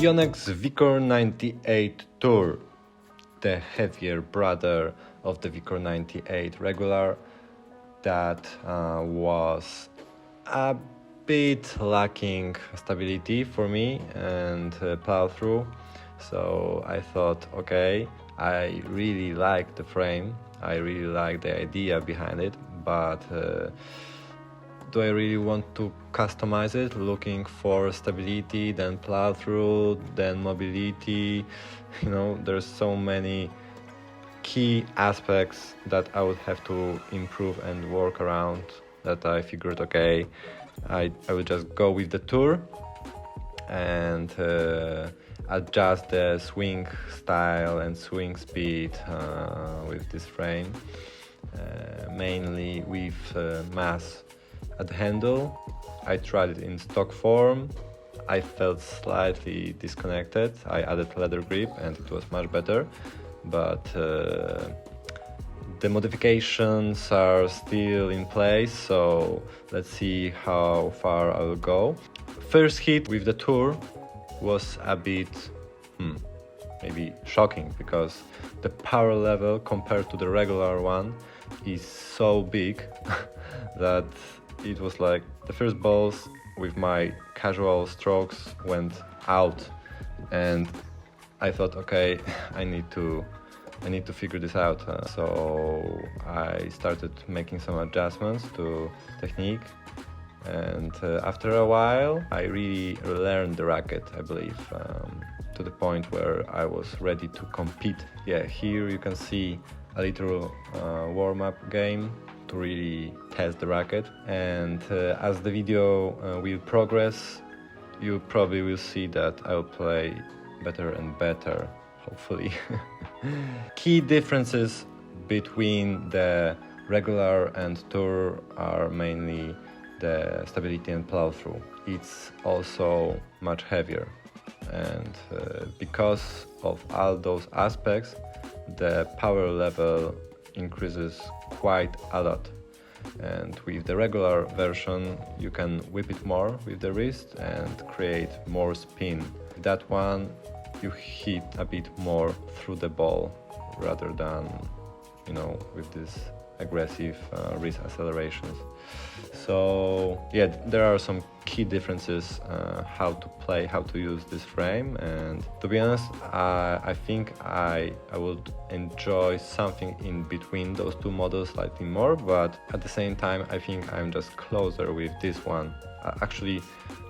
Yonex Vcore 98 Tour, the heavier brother of the Vcore 98 regular, that was a bit lacking stability for me and plow through. So I thought, okay, I really like the frame, I really like the idea behind it, but do I really want to customize it, looking for stability, then plow through, then mobility? You know, there's so many key aspects that I would have to improve and work around, that I figured, okay, I will just go with the Tour and adjust the swing style and swing speed with this frame, mainly with mass at the handle. I tried it in stock form. I felt slightly disconnected. I added leather grip and it was much better, but the modifications are still in place, so let's see how far I will go. First hit with the Tour was a bit maybe shocking, because the power level compared to the regular one is so big that it was like the first balls with my casual strokes went out, and I thought, okay, I need to figure this out. So I started making some adjustments to technique, and after a while I really learned the racket, I believe, to the point where I was ready to compete. Yeah, here you can see a little warm-up game to really test the racket, and as the video will progress, you probably will see that I'll play better and better, hopefully. Key differences between the regular and Tour are mainly the stability and plow through. It's also much heavier, and because of all those aspects, the power level increases quite a lot. And with the regular version you can whip it more with the wrist and create more spin. That one you hit a bit more through the ball rather than, you know, with this aggressive wrist accelerations. So yeah, there are some key differences how to play, how to use this frame, and to be honest, I think I would enjoy something in between those two models slightly more, but at the same time I think I'm just closer with this one, actually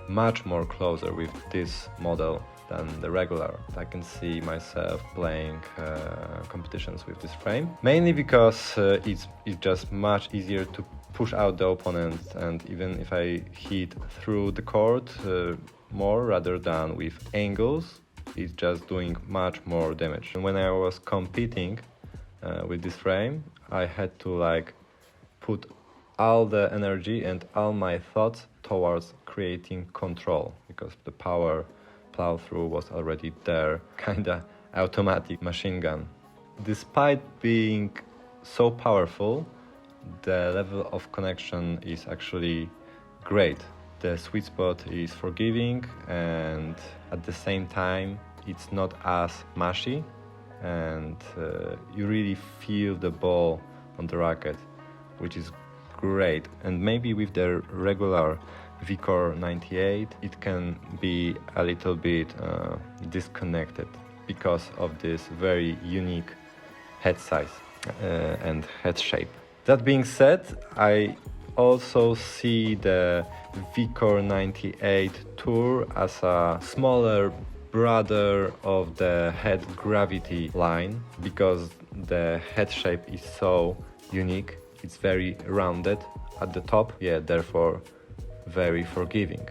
much more closer with this model than the regular. I can see myself playing competitions with this frame, mainly because it's just much easier to push out the opponent, and even if I hit through the court more rather than with angles, it's just doing much more damage. And when I was competing with this frame, I had to like put all the energy and all my thoughts towards creating control, because the power plow through was already there, kinda automatic machine gun. Despite being so powerful, the level of connection is actually great. The sweet spot is forgiving, and at the same time it's not as mushy, and you really feel the ball on the racket, which is great. And maybe with the regular Vcore 98 it can be a little bit disconnected because of this very unique head size and head shape. That being said, I also see the Vcore 98 Tour as a smaller brother of the head gravity line, because the head shape is so unique. It's very rounded at the top, yeah, therefore very forgiving.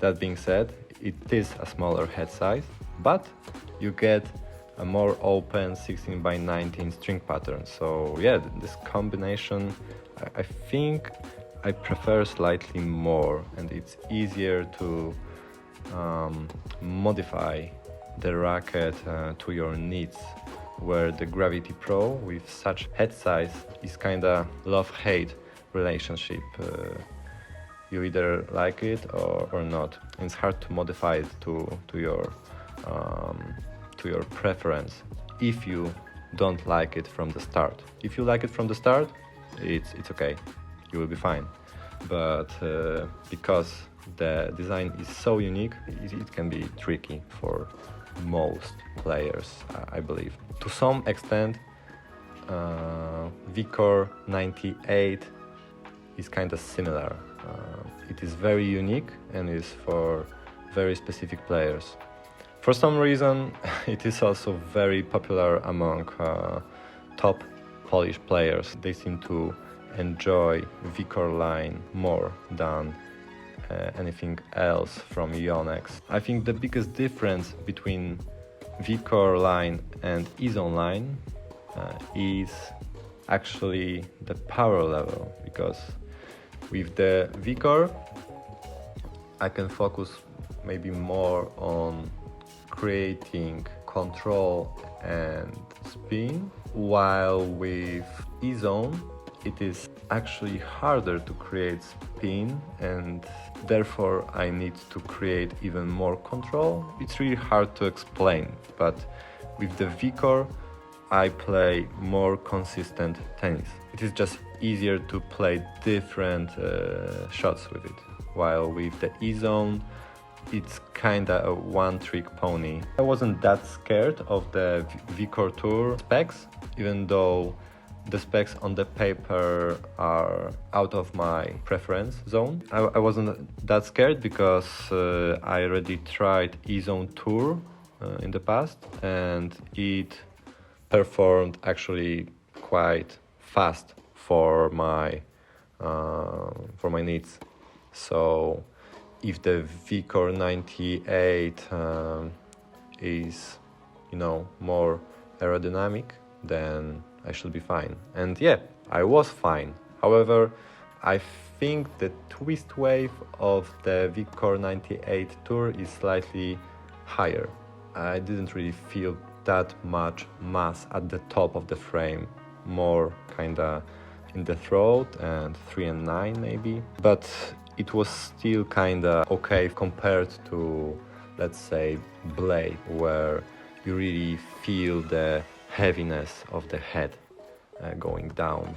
That being said, it is a smaller head size, but you get a more open 16x19 string pattern. So yeah, this combination I think I prefer slightly more, and it's easier to modify the racket to your needs, where the Gravity Pro with such head size is kinda love-hate relationship. You either like it or not. It's hard to modify it to your to your preference if you don't like it from the start. If you like it from the start, it's okay, you will be fine. But because the design is so unique, it can be tricky for most players, I believe. To some extent, Vcore 98 is kind of similar. It is very unique and is for very specific players. For some reason, it is also very popular among top Polish players. They seem to enjoy Vcore line more than anything else from Yonex. I think the biggest difference between Vcore line and E-Zone line is actually the power level, because with the Vcore I can focus maybe more on creating control and spin, while with E-Zone it is actually harder to create spin, and therefore I need to create even more control. It's really hard to explain, but with the Vcore I play more consistent tennis. It is just easier to play different shots with it, while with the E-Zone it's kinda a one-trick pony. I wasn't that scared of the Vcore Tour specs, even though the specs on the paper are out of my preference zone. I wasn't that scared because I already tried E-Zone Tour in the past, and it performed actually quite fast for my needs. So if the Vcore 98 is, more aerodynamic, then I should be fine. And yeah, I was fine. However, I think the twist wave of the Vcore 98 Tour is slightly higher. I didn't really feel that much mass at the top of the frame, more kinda in the throat and 3 and 9 maybe. But it was still kinda okay compared to, let's say, Blade, where you really feel the heaviness of the head going down,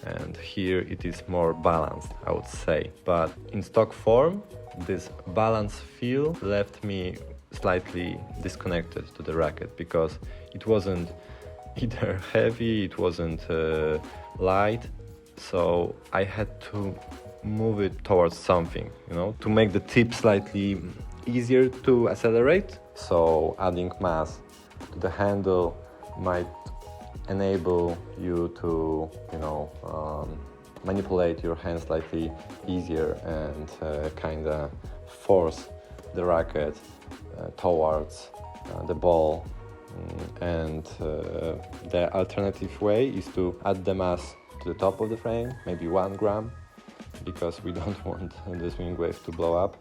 and here it is more balanced, I would say. But in stock form, this balance feel left me slightly disconnected to the racket, because it wasn't either heavy, it wasn't light, so I had to move it towards something, to make the tip slightly easier to accelerate. So adding mass to the handle might enable you to, manipulate your hand slightly easier and kinda force the racket towards the ball. And the alternative way is to add the mass to the top of the frame, maybe 1 gram, because we don't want the swing wave to blow up.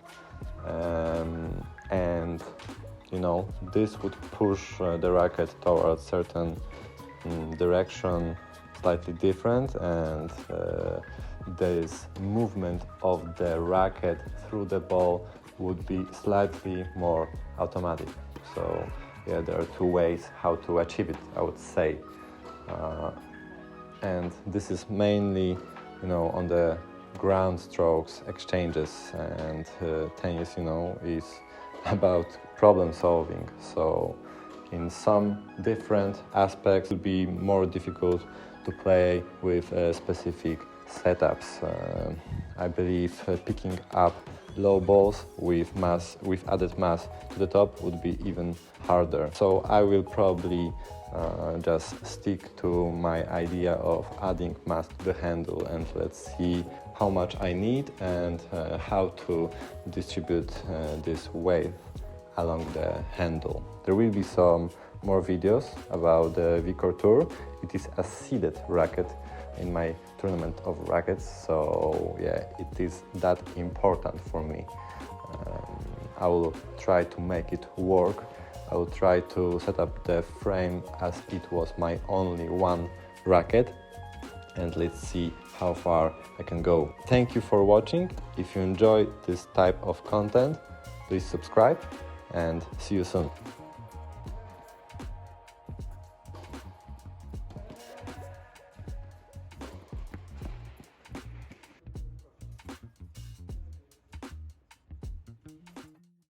And this would push the racket towards certain direction, slightly different, and this movement of the racket through the ball would be slightly more automatic. So yeah, there are 2 ways how to achieve it, I would say. And this is mainly, on the ground strokes exchanges, and tennis, is about problem solving. So in some different aspects it will be more difficult to play with specific setups. I believe picking up low balls with added mass to the top would be even harder. So I will probably just stick to my idea of adding mass to the handle, and let's see how much I need and how to distribute this weight along the handle. There will be some more videos about the Vcore Tour. It is a seeded racket in my tournament of rackets, so yeah, it is that important for me. I will try to make it work. I will try to set up the frame as it was my only one racket, and let's see how far I can go. Thank you for watching. If you enjoy this type of content, please subscribe and see you soon.